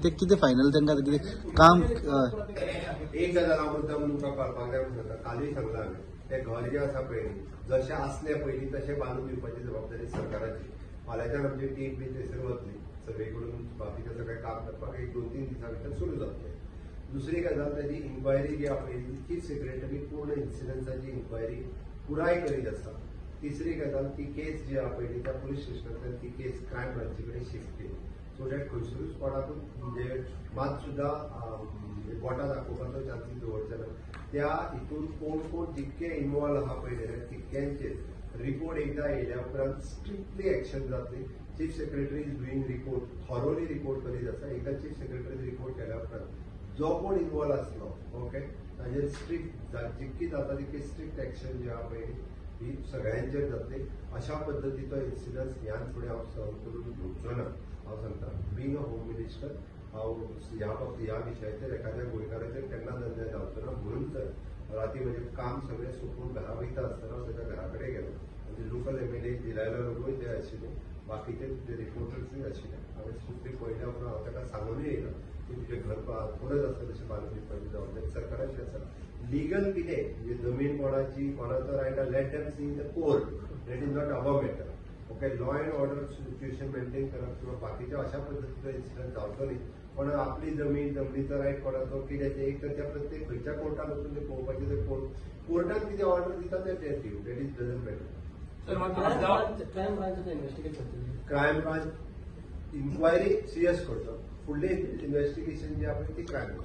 ते किती फायनल त्यांना किती काम एक गजाल हांव मुद्दाम तुमकां कळपाक जाय म्हणटा कालूय सांगलां हांवें ते घर जे आसा पळय जशें आसलें पयलीं तशें बांदून दिवपाची जबाबदारी सरकाराची. फाल्यांच्यान आमची टीम बी थंयसर वतली सगळे करून बाकीचें सगळें काम करपाक 1-2-3 दिसां भितर सुरू जातलें. दुसरी गजाल ताची इन्क्वायरी जी आहा पळय चीफ सेक्रेटरी पूर्ण इन्सिडन्साची इन्क्वायरी पुराय करीत आसा. तिसरी गजाल ती केस जी आहा पळय त्या पुलीस स्टेशनांतल्यान ती केस क्रायम ब्रांची कडेन शिफ्ट केली. सो दॅट खंयसरूच कोणाकूच म्हणजे मात सुद्दां बोटां दाखोवपाचो चान्सीस दवरचे ना. त्या हितून कोण कोण जितके इन्वॉल्व आहा पळय तितक्यांचेर रिपोर्ट एकदां येयल्या उपरांत स्ट्रिक्टली एक्शन जातली. Chief secretary is doing report thoroughly report करीत आसा. एकदा चीफ सेक्रेटरी रिपोर्ट केल्या उपरांत जो कोण इन्वॉल्व आसलो ओके ताजेर स्ट्रिक्ट जितकी जाता तितकी स्ट्रिक्ट एक्शन जी आहा पळय ही सगळ्यांचेर जातली. अशा पद्दतीचो इन्सिडन्स ह्यान फुडें हांव सहन करून घेवचो ना. हांव सांगता बींग अ होम मिनिस्टर हांव ह्या विशयाचेर एखाद्या गोंयकाराचेर केन्नाच अन्याय जावचो ना. म्हणून तर राती म्हणजे काम सगळें सोंपून घरा वयता आसतना हांव ताच्या घरा कडेन गेलो. म्हणजे लोकल MLA जिलायला लोकूय ते आशिल्ले बाकीचे जे रिपोर्टर्सूय आशिल्ले. हांवें सुत्री पळयल्या उपरांत हांव ताका सांगूनय येयलो की तुजें घर परत आसा तशें बांदून दिवपाची जबाबदारी सरकाराची आसा. लिगल कितें म्हणजे जमीन कोणाची कोणाचो रायट आहा let them see in the court. That is not our matter. Okay law and order situation maintain करप किंवा बाकीच्या अशा पद्दतीचो इन्सिडंट जावचो न्ही. पण आपली जमनीचो रायट कोणाचो कित्याचें एक तर त्या प्रत्येक खंयच्या कोर्टान वचून ते पळोवपाचें ते कोर्टान कितें ऑर्डर दिता ते दिव. That is doesn't matter. Crime branch inquiry serious करचो. फुडली इन्व्हेस्टिगेशन जी आहा ती क्रायम